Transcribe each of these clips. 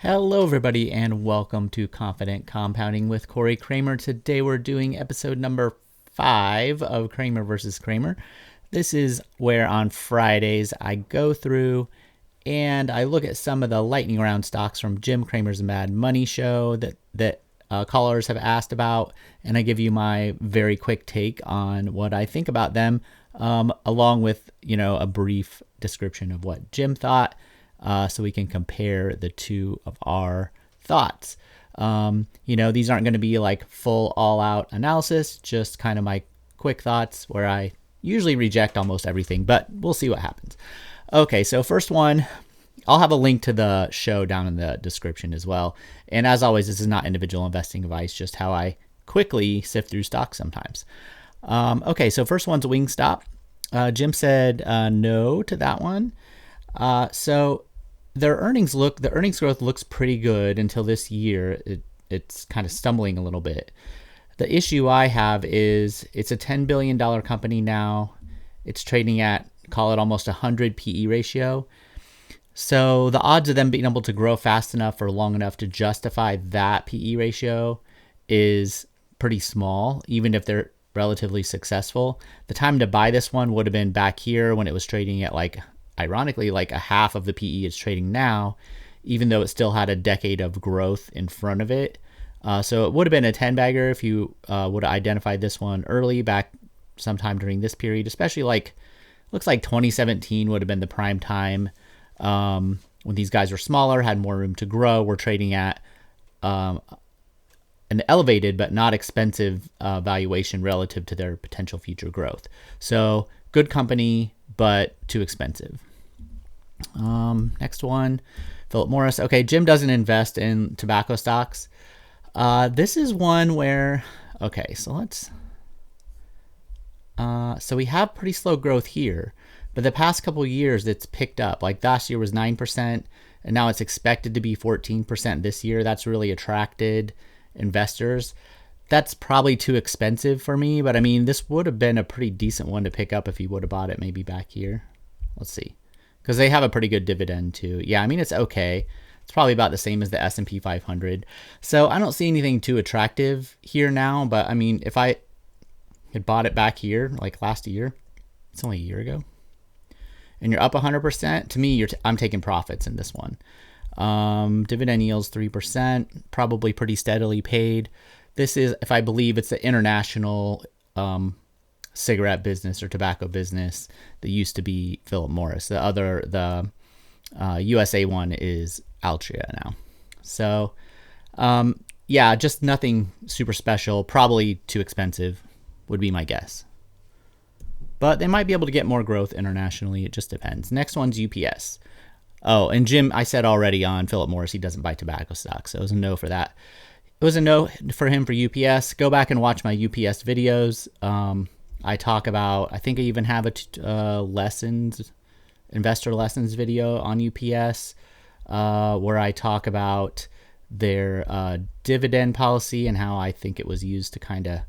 Hello, everybody, and welcome to Confident Compounding with Corey Cramer. Today, we're doing episode number 5 of Cramer versus Cramer. This is where on Fridays I go through and I look at some of the lightning round stocks from Jim Cramer's Mad Money show that callers have asked about, and I give you my very quick take on what I think about them, along with a brief description of what Jim thought. So we can compare the two of our thoughts. These aren't going to be like full all-out analysis, just kind of my quick thoughts where I usually reject almost everything, but we'll see what happens. Okay, so first one, I'll have a link to the show down in the description as well. And as always, this is not individual investing advice, just how I quickly sift through stocks sometimes. Okay, so first one's Wingstop. Jim said no to that one. So the earnings growth looks pretty good until this year. It's kind of stumbling a little bit. The issue I have is it's a $10 billion company now. It's trading at, call it almost 100 PE ratio. So the odds of them being able to grow fast enough or long enough to justify that PE ratio is pretty small, even if they're relatively successful. The time to buy this one would have been back here when it was trading at ironically, like a half of the PE it's trading now, even though it still had a decade of growth in front of it. So it would have been a 10 bagger if you would have identified this one early back sometime during this period, especially looks like 2017 would have been the prime time when these guys were smaller, had more room to grow. We're trading at an elevated but not expensive valuation relative to their potential future growth. So good company, but too expensive. Next one, Philip Morris. Okay, Jim doesn't invest in tobacco stocks. This is one where, okay, so so we have pretty slow growth here, but the past couple of years it's picked up. Like last year was 9%, and now it's expected to be 14% this year. That's really attracted investors. That's probably too expensive for me, but I mean, this would have been a pretty decent one to pick up if you would have bought it maybe back here. Let's see. Because they have a pretty good dividend too. Yeah, I mean, it's okay. It's probably about the same as the S&P 500. So I don't see anything too attractive here now, but I mean, if I had bought it back here, like last year, it's only a year ago, and you're up 100%, to me, I'm taking profits in this one. Dividend yields 3%, probably pretty steadily paid. This is, if I believe, it's the international cigarette business or tobacco business that used to be Philip Morris. The USA one is Altria now. So, yeah, just nothing super special. Probably too expensive would be my guess. But they might be able to get more growth internationally. It just depends. Next one's UPS. Oh, and Jim, I said already on Philip Morris, he doesn't buy tobacco stocks. So it was a no for that. It was a no for him for UPS. Go back and watch my UPS videos. I talk about, I think I even have a investor lessons video on UPS where I talk about their dividend policy and how I think it was used to kind of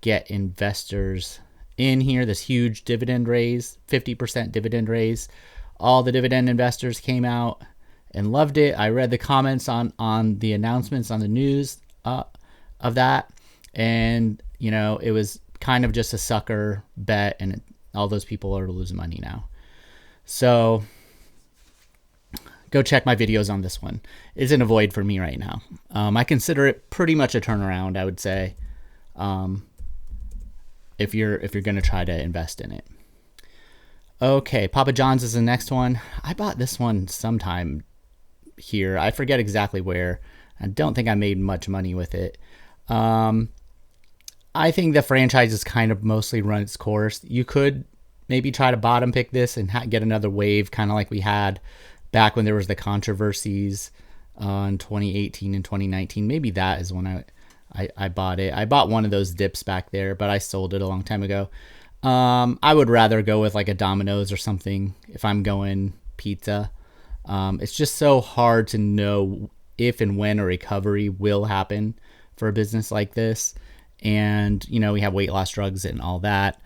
get investors in here. This huge dividend raise, 50% dividend raise. All the dividend investors came out and loved it. I read the comments on the announcements on the news of that, and it was kind of just a sucker bet, and all those people are losing money now. So go check my videos on this one. It's an avoid for me right now. I consider it pretty much a turnaround, I would say, if you're going to try to invest in it. Okay, Papa John's is the next one. I bought this one sometime here. I forget exactly where. I don't think I made much money with it. I think the franchise has kind of mostly run its course. You could maybe try to bottom pick this and get another wave, kind of like we had back when there was the controversies in 2018 and 2019. Maybe that is when I bought it. I bought one of those dips back there, but I sold it a long time ago. I would rather go with like a Domino's or something if I'm going pizza. It's just so hard to know if and when a recovery will happen for a business like this. And, we have weight loss drugs and all that.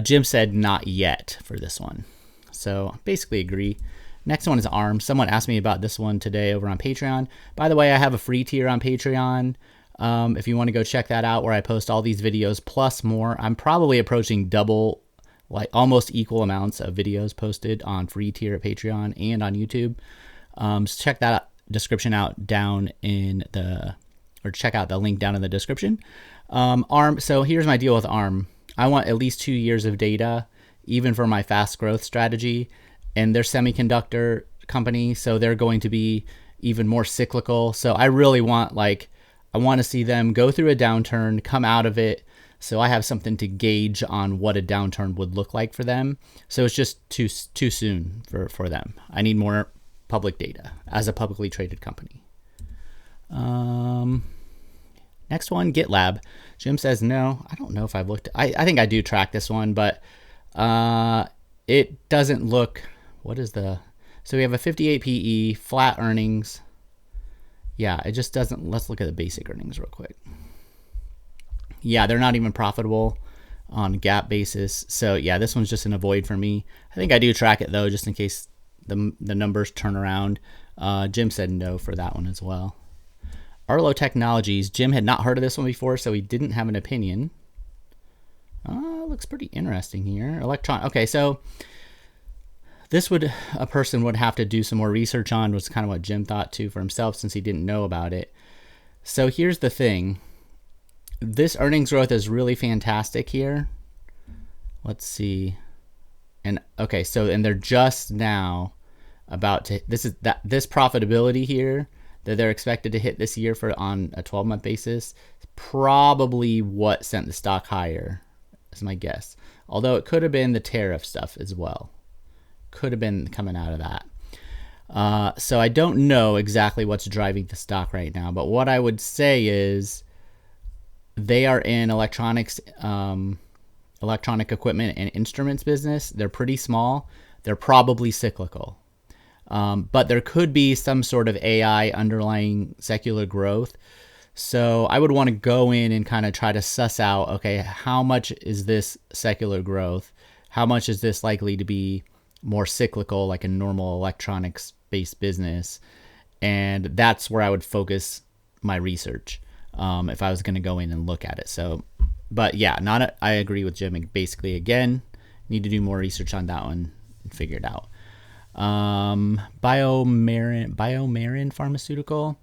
Jim said not yet for this one. So basically agree. Next one is ARM. Someone asked me about this one today over on Patreon. By the way, I have a free tier on Patreon. If you want to go check that out, where I post all these videos plus more. I'm probably approaching double, like almost equal amounts of videos posted on free tier at Patreon and on YouTube. So check that description out down in the, or check out the link down in the description. ARM. So here's my deal with ARM. I want at least 2 years of data, even for my fast growth strategy. And they're semiconductor company, so they're going to be even more cyclical. So I really want, like, I want to see them go through a downturn, come out of it, so I have something to gauge on what a downturn would look like for them. So it's just too soon for them. I need more public data as a publicly traded company. Next one, GitLab. Jim says no. I don't know if I've looked. I think I do track this one, but it doesn't look. What is the? So we have a 58 PE, flat earnings. Yeah, it just doesn't. Let's look at the basic earnings real quick. Yeah, they're not even profitable on a GAAP basis. So yeah, this one's just an avoid for me. I think I do track it though, just in case the numbers turn around. Jim said no for that one as well. Arlo Technologies. Jim had not heard of this one before, so he didn't have an opinion. Looks pretty interesting here. Okay, so this a person would have to do some more research on, was kind of what Jim thought too for himself, since he didn't know about it. So here's the thing. This earnings growth is really fantastic here. Let's see. And okay, so, and they're just now about to, this profitability here that they're expected to hit this year for on a 12-month basis, probably what sent the stock higher, is my guess. Although it could have been the tariff stuff as well. Could have been coming out of that. So I don't know exactly what's driving the stock right now, but what I would say is they are in electronics, electronic equipment and instruments business. They're pretty small. They're probably cyclical. But there could be some sort of AI underlying secular growth. So I would want to go in and kind of try to suss out, okay, how much is this secular growth? How much is this likely to be more cyclical, like a normal electronics-based business? And that's where I would focus my research if I was going to go in and look at it. So, but yeah, I agree with Jim. Basically, again, need to do more research on that one and figure it out. Biomar Pharmaceutical.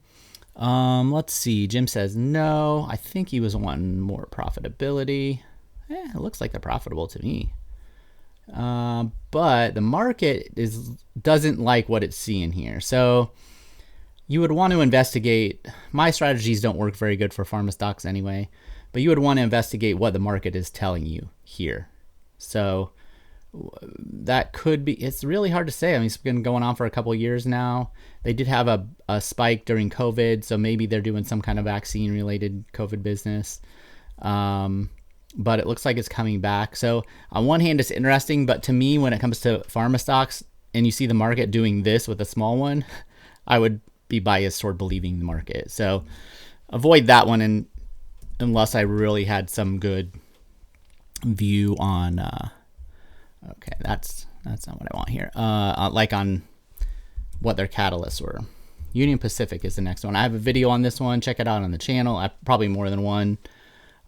Let's see. Jim says no. I think he was wanting more profitability. It looks like they're profitable to me. But the market doesn't like what it's seeing here. So you would want to investigate. My strategies don't work very good for pharma stocks anyway, but you would want to investigate what the market is telling you here. So that could be, it's really hard to say. I mean, it's been going on for a couple of years now. They did have a spike during COVID, so maybe they're doing some kind of vaccine related COVID business. But it looks like it's coming back. So on one hand, it's interesting, but to me, when it comes to pharma stocks and you see the market doing this with a small one, I would be biased toward believing the market. So avoid that one unless I really had some good view on, okay, that's not what I want here. Like on what their catalysts were. Union Pacific is the next one. I have a video on this one. Check it out on the channel. Probably more than one.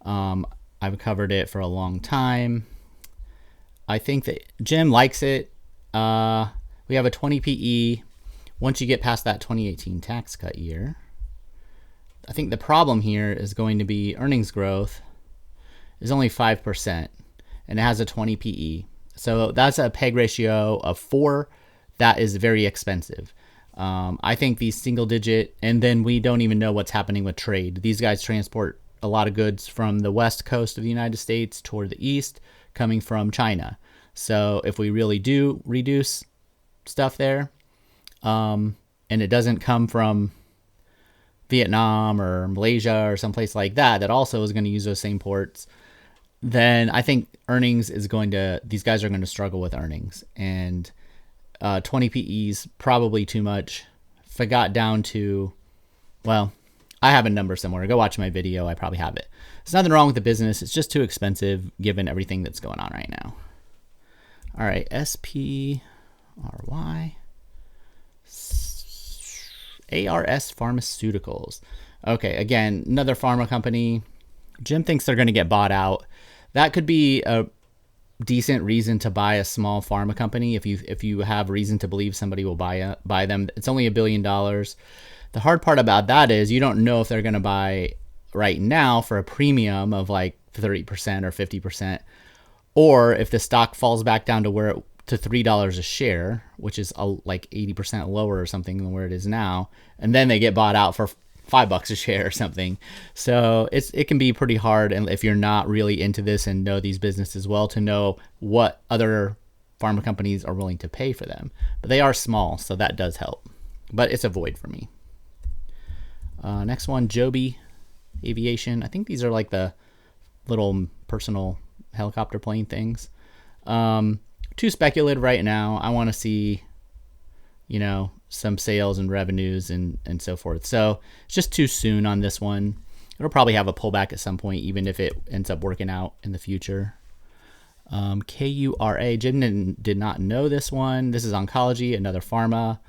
I've covered it for a long time. I think that Jim likes it. We have a 20 PE. Once you get past that 2018 tax cut year, I think the problem here is going to be earnings growth is only 5%, and it has a 20 PE. So that's a PEG ratio of 4. That is very expensive. I think these single digit, and then we don't even know what's happening with trade. These guys transport a lot of goods from the west coast of the United States toward the east, coming from China. So if we really do reduce stuff there, and it doesn't come from Vietnam or Malaysia or someplace like that, that also is going to use those same ports, then I think these guys are going to struggle with earnings. And 20 PEs, probably too much. If I got down to, well, I have a number somewhere. Go watch my video. I probably have it. There's nothing wrong with the business. It's just too expensive given everything that's going on right now. All right, SPRY. ARS Pharmaceuticals. Okay, again, another pharma company. Jim thinks they're going to get bought out. That could be a decent reason to buy a small pharma company if you have reason to believe somebody will buy them. It's only $1 billion. The hard part about that is you don't know if they're going to buy right now for a premium of like 30% or 50%, or if the stock falls back down to $3 a share, which is like 80% lower or something than where it is now, and then they get bought out for $5 a share or something. So it can be pretty hard, and if you're not really into this and know these businesses well, to know what other pharma companies are willing to pay for them. But they are small, so that does help. But it's a void for me. Next one, Joby Aviation. I think these are like the little personal helicopter plane things. Too speculative right now. I want to see, some sales and revenues and so forth. So it's just too soon on this one. It'll probably have a pullback at some point, even if it ends up working out in the future. KURA. Jim did not know this one. This is Oncology, another pharma.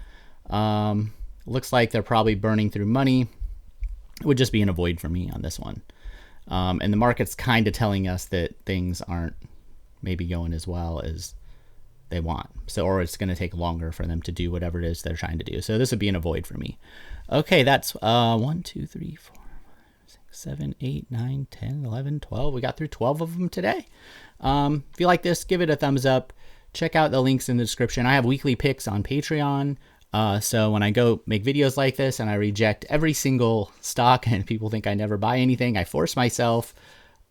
Looks like they're probably burning through money. It would just be an avoid for me on this one. And the market's kind of telling us that things aren't maybe going as well as they want. So, or it's going to take longer for them to do whatever it is they're trying to do. So this would be an avoid for me. Okay, that's 1, 2, 3, 4, 5, 6, 7, 8, 9, 10, 11, 12. We got through 12 of them today. If you like this, give it a thumbs up. Check out the links in the description. I have weekly picks on Patreon. So when I go make videos like this and I reject every single stock and people think I never buy anything, I force myself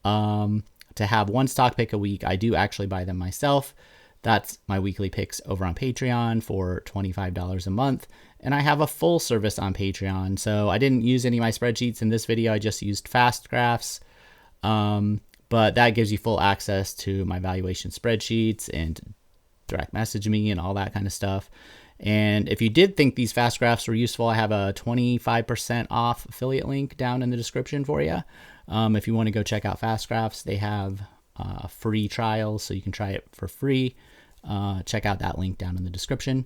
to have one stock pick a week. I do actually buy them myself. That's my weekly picks over on Patreon for $25 a month. And I have a full service on Patreon. So I didn't use any of my spreadsheets in this video. I just used fast graphs. But that gives you full access to my valuation spreadsheets and direct message me and all that kind of stuff. And if you did think these fast graphs were useful, I have a 25% off affiliate link down in the description for you. If you want to go check out fast graphs, they have free trials, so you can try it for free. Check out that link down in the description.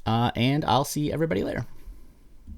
And I'll see everybody later.